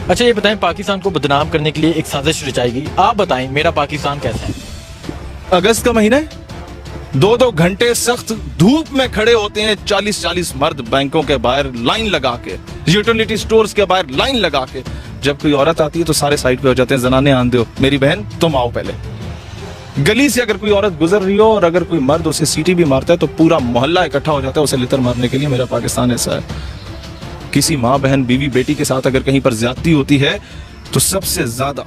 अच्छा ये बताएं, पाकिस्तान को बदनाम करने के लिए एक साजिश रचाएगी, आप बताएं मेरा पाकिस्तान कैसा है? अगस्त का महीना है, 2-2 घंटे सख्त धूप में खड़े होते हैं 40-40 मर्द बैंकों के बाहर लाइन लगा के, यूटिलिटी स्टोर्स के बाहर लाइन लगा के। जब कोई औरत आती है तो सारे साइड पे हो जाते हैं, जनाने आन दो, मेरी बहन तुम आओ पहले। गली से अगर कोई औरत गुजर रही हो और अगर कोई मर्द उसे सीटी भी मारता है तो पूरा मोहल्ला इकट्ठा हो जाता है उसे लितर मारने के लिए। मेरा पाकिस्तान ऐसा है। किसी माँ बहन बीवी बेटी के साथ अगर कहीं पर ज्यादती होती है तो सबसे ज्यादा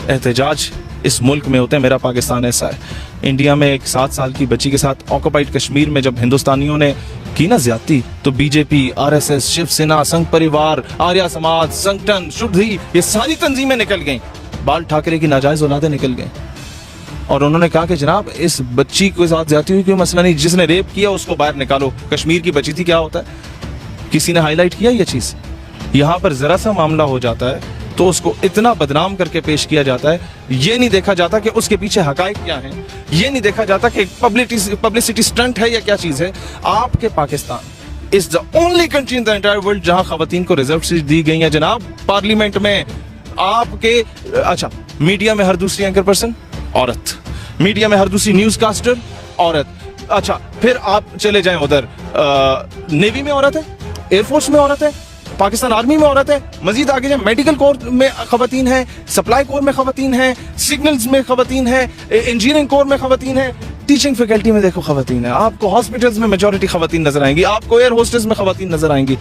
एहतजाज इस मुल्क में होते हैं। मेरा पाकिस्तान ऐसा है। इंडिया में एक 7 साल की बच्ची के साथ ऑक्युपाइड कश्मीर में जब हिंदुस्तानियों ने की ना ज्यादती, तो बीजेपी, आरएसएस, शिवसेना, संघ परिवार, आर्य समाज, संगठन, शुद्धि, ये सारी तंजीमें निकल गईं। बाल ठाकरे की नाजायज औलादें निकल गईं और उन्होंने कहा कि जनाब इस बच्ची के साथ ज्यादती हुई, कोई मसला नहीं, जिसने रेप किया उसको बाहर निकालो। कश्मीर की बच्ची थी, क्या होता है? किसी ने हाईलाइट किया ये चीज? यहाँ पर जरा सा मामला हो जाता है तो उसको इतना बदनाम करके पेश किया जाता है। ये नहीं देखा जाता कि उसके पीछे हकायक क्या है, ये नहीं देखा जाता कि पब्लिसिटी स्टंट है या क्या चीज है। आपके Pakistan is the only country in the entire world जहां खवातीन को रिजर्व सीट दी गई है जनाब। पार्लियामेंट में आपके, अच्छा, मीडिया में हर दूसरी एंकर पर्सन औरत, मीडिया में हर दूसरी न्यूज कास्टर औरत। अच्छा, फिर आप चले जाएं उधर, नेवी में औरत है, एयरफोर्स में औरत है, पाकिस्तान आर्मी में औरत है, मजीद आगे जाए मेडिकल कोर में खवातीन है, सप्लाई कोर में खवातीन है, सिग्नल्स में खवातीन है, इंजीनियरिंग कोर में खवातीन है, टीचिंग फैकल्टी में देखो खवातीन है, आपको हॉस्पिटल्स में मेजॉरिटी खवातीन नजर आएंगी, आपको एयर होस्टेस में खवातीन नजर आएंगी,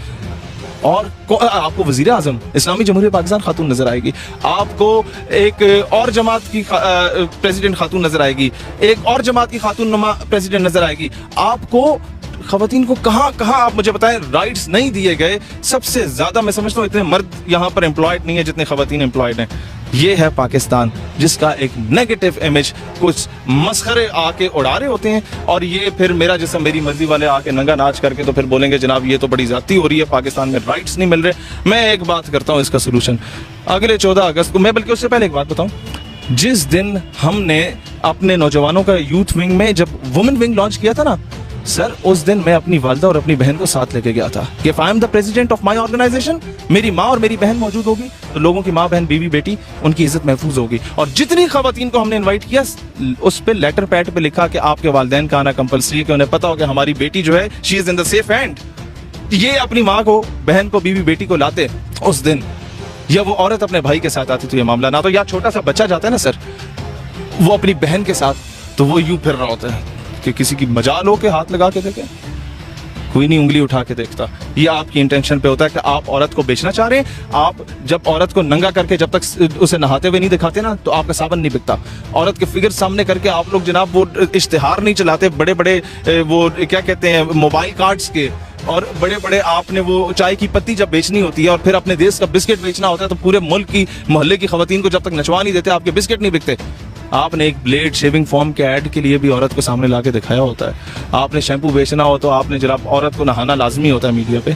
और आपको वजीर आजम इस्लामी जमहूरियत पाकिस्तान खातून नजर आएगी, आपको एक और जमात की प्रेसिडेंट खातून नजर आएगी, एक और जमात की खातून नुमा प्रेसिडेंट नजर आएगी। आपको खवातीन को कहाँ आप मुझे बताएं राइट्स नहीं दिए गए। सबसे ज्यादा मैं समझता हूँ इतने मर्द यहाँ पर एम्प्लॉयड नहीं है जितने खवातीन एम्प्लॉयड हैं। ये है पाकिस्तान जिसका एक नेगेटिव इमेज कुछ मस्खरे आके उड़ा रहे होते हैं, और ये फिर मेरा जिसम मेरी मर्जी वाले आके नंगा नाच करके तो फिर बोलेंगे जनाब ये तो बड़ी ज्यादती हो रही है, पाकिस्तान में राइट्स नहीं मिल रहे। मैं एक बात करता हूँ इसका सोल्यूशन, अगले 14 अगस्त को, मैं बल्कि उससे पहले एक बात बताऊं, जिस दिन हमने अपने नौजवानों का यूथ विंग में जब वुमेन विंग लॉन्च किया था ना सर, उस दिन मैं अपनी वालदा और अपनी बहन को साथ लेके गया था कि I am the president of my organisation, मेरी माँ और मेरी बहन मौजूद होगी तो लोगों की माँ बहन बीवी बेटी उनकी इज्जत महफूज होगी। और जितनी खवातीन को हमने इनवाइट किया उस पे लेटर पैड पे लिखा कि आपके वालिदैन का आना कंपलसरी है, कि उन्हें पता हो कि हमारी बेटी जो है she is in the safe hand. ये अपनी माँ को, बहन को, बीवी बेटी को लाते उस दिन, या वो औरत अपने भाई के साथ आती तो ये मामला ना, तो या छोटा सा बच्चा जाता है ना सर वो अपनी बहन के साथ, तो वो यूं फिर रहा होता है कि किसी की मजाल हो के हाथ लगा के देखे, कोई नहीं उंगली उठा के देखता। ये आपकी इंटेंशन पे होता है कि आप औरत को बेचना चाह रहे हैं। आप जब औरत को नंगा करके जब तक उसे नहाते हुए नहीं दिखाते ना तो आपका साबन नहीं बिकता। औरत के फिगर सामने करके आप लोग जनाब वो इश्तिहार नहीं चलाते बड़े बड़े वो क्या कहते हैं मोबाइल कार्ड्स के, और बड़े बड़े आपने वो चाय की पत्ती जब बेचनी होती है और फिर अपने देश का बिस्किट बेचना होता है तो पूरे मुल्क की मोहल्ले की खवातीन को जब तक नचवा नहीं देते आपके बिस्किट नहीं बिकते। आपने एक ब्लेड शेविंग फॉर्म के ऐड के लिए भी औरत को सामने लाके दिखाया होता है। आपने शैम्पू बेचना हो तो आपने जनाब औरत को नहाना लाजमी होता है मीडिया पे।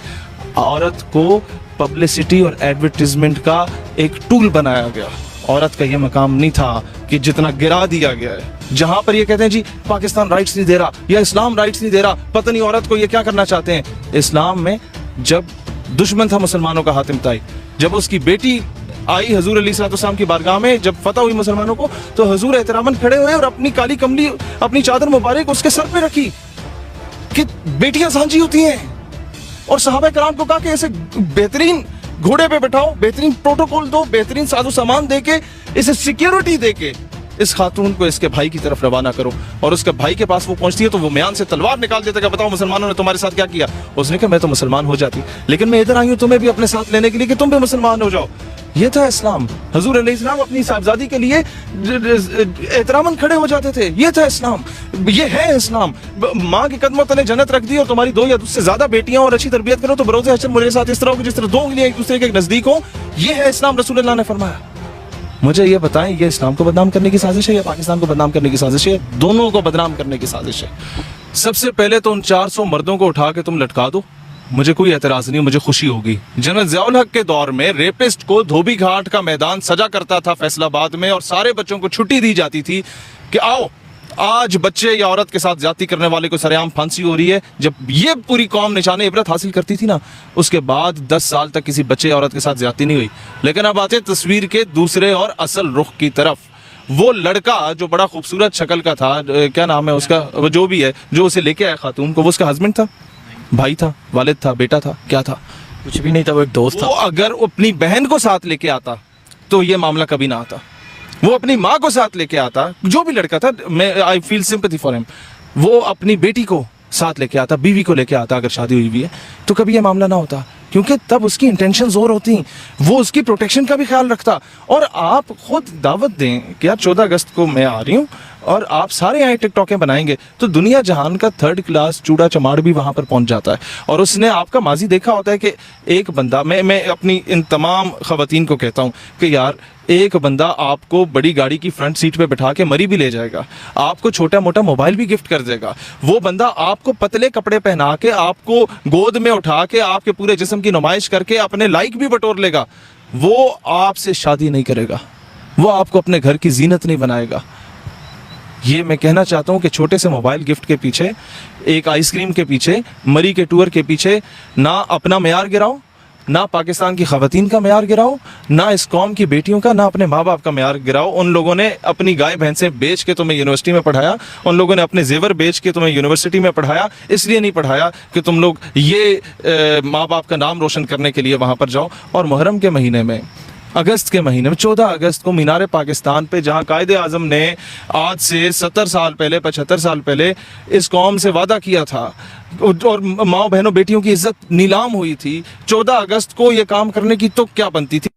औरत को पब्लिसिटी और एडवर्टीजमेंट का एक टूल बनाया गया। औरत का ये मकाम नहीं था कि जितना गिरा दिया गया है। जहां पर ये कहते हैं जी पाकिस्तान राइट्स नहीं दे रहा या इस्लाम राइट्स नहीं दे रहा, पता नहीं औरत को ये क्या करना चाहते हैं। इस्लाम में जब दुश्मन था मुसलमानों का हातिम ताई, जब उसकी बेटी आई हजूर अलैहिस्सलाम की बारगाह में, जब फतह हुई मुसलमानों को, तो हजूर एहतरामन खड़े हुए और अपनी काली कमली, अपनी चादर मुबारक उसके सर पे रखी कि बेटियां सांझी होती हैं, और सहाबा कराम को कहा कि ऐसे बेहतरीन घोड़े पे बैठाओ, बेहतरीन प्रोटोकॉल दो, बेहतरीन साजो सामान देके, इसे सिक्योरिटी देके इस खातून को इसके भाई की तरफ रवाना करो। और उसके भाई के पास वो पहुंचती है तो वो म्यान से तलवार निकाल देता है, बताओ मुसलमानों ने तुम्हारे साथ क्या किया। उसने कहा मैं तो मुसलमान हो जाती, लेकिन मैं इधर आई हूं तुम्हें भी अपने साथ लेने के लिए कि तुम भी मुसलमान हो जाओ। ये था इस्लाम। हजूर अलैहिस्सलाम अपनी साहबजादी के लिए एहतरामन खड़े हो जाते थे। ये था इस्लाम, ये है इस्लाम। माँ के कदमों तले जन्नत रख दी और तुम्हारी 2 या उससे ज्यादा बेटियां और अच्छी तरबियत करो तो बरोज़े हश्र मेरे साथ इस तरह हो जिस तरह 2 उंगलियां एक दूसरे के नजदीक हो। ये है इस्लाम, रसूलुल्लाह ने फरमाया। मुझे ये बताएं ये इस्लाम को बदनाम करने की साजिश है या पाकिस्तान को बदनाम करने की साजिश है? दोनों को बदनाम करने की साजिश है। सबसे पहले तो उन 400 मर्दों को उठा के तुम लटका दो, मुझे कोई एतराज नहीं, मुझे खुशी होगी। जनरल ज़ियाउल हक के दौर में रेपिस्ट को धोबी घाट का मैदान सजा करता था फैसलाबाद में, और सारे बच्चों को छुट्टी दी जाती थी कि आओ आज बच्चे या औरत के साथ ज्यादती करने वाले को सरेआम फांसी हो रही है। जब ये पूरी कौम निशाने इबरत हासिल करती थी ना, उसके बाद 10 साल तक किसी बच्चे या औरत के साथ ज्यादती नहीं हुई। लेकिन अब आते तस्वीर के दूसरे और असल रुख की तरफ। वो लड़का जो बड़ा खूबसूरत शक्ल का था, क्या नाम है उसका, वो जो भी है, जो उसे लेके आया खातून को, वो उसका हस्बैंड था, भाई था, वालिद था, बेटा था, क्या था? कुछ भी नहीं था, वो एक दोस्त वो था। अगर अपनी बहन को साथ लेके आता तो ये मामला कभी ना आता। वो अपनी माँ को साथ लेके आता, जो भी लड़का था, मैं I feel sympathy for him. वो अपनी बेटी को साथ लेके आता, बीवी को लेके आता, अगर शादी हुई भी है तो कभी ये मामला ना होता, क्योंकि तब उसकी इंटेंशंस और होती, वो उसकी प्रोटेक्शन का भी ख्याल रखता। और आप खुद दावत दें कि यार 14 अगस्त को मैं आ रही हूँ और आप सारे यहाँ टिकटॉकें बनाएंगे, तो दुनिया जहान का 3rd क्लास चूड़ा चमाड़ भी वहाँ पर पहुँच जाता है। और उसने आपका माजी देखा होता है कि एक बंदा, मैं अपनी इन तमाम ख़वातीन को कहता हूँ कि यार एक बंदा आपको बड़ी गाड़ी की फ्रंट सीट पे बिठा के मरी भी ले जाएगा, आपको छोटा मोटा मोबाइल भी गिफ्ट कर देगा। वो बंदा आपको पतले कपड़े पहना के, आपको गोद में उठा के, आपके पूरे जिस्म की नुमाइश करके अपने लाइक भी बटोर लेगा। वो आपसे शादी नहीं करेगा, वो आपको अपने घर की जीनत नहीं बनाएगा। ये मैं कहना चाहता हूँ कि छोटे से मोबाइल गिफ्ट के पीछे, एक आइसक्रीम के पीछे, मरी के टूर के पीछे ना अपना मेयार गिराओ, ना पाकिस्तान की ख़वातीन का मेयार गिराओ, ना इस कौम की बेटियों का, ना अपने माँ बाप का मेयार गिराओ। उन लोगों ने अपनी गाय भैंसें बेच के तुम्हें यूनिवर्सिटी में पढ़ाया, उन लोगों ने अपने जेवर बेच के तुम्हें यूनिवर्सिटी में पढ़ाया। इसलिए नहीं पढ़ाया कि तुम लोग ये माँ बाप का नाम रोशन करने के लिए वहाँ पर जाओ। और मुहर्रम के महीने में, अगस्त के महीने में, 14 अगस्त को मीनार पाकिस्तान पे, जहां कायदे आज़म ने आज से 70 साल पहले, 75 साल पहले इस कौम से वादा किया था और माँ बहनों बेटियों की इज्जत नीलाम हुई थी, 14 अगस्त को ये काम करने की तो क्या बनती थी?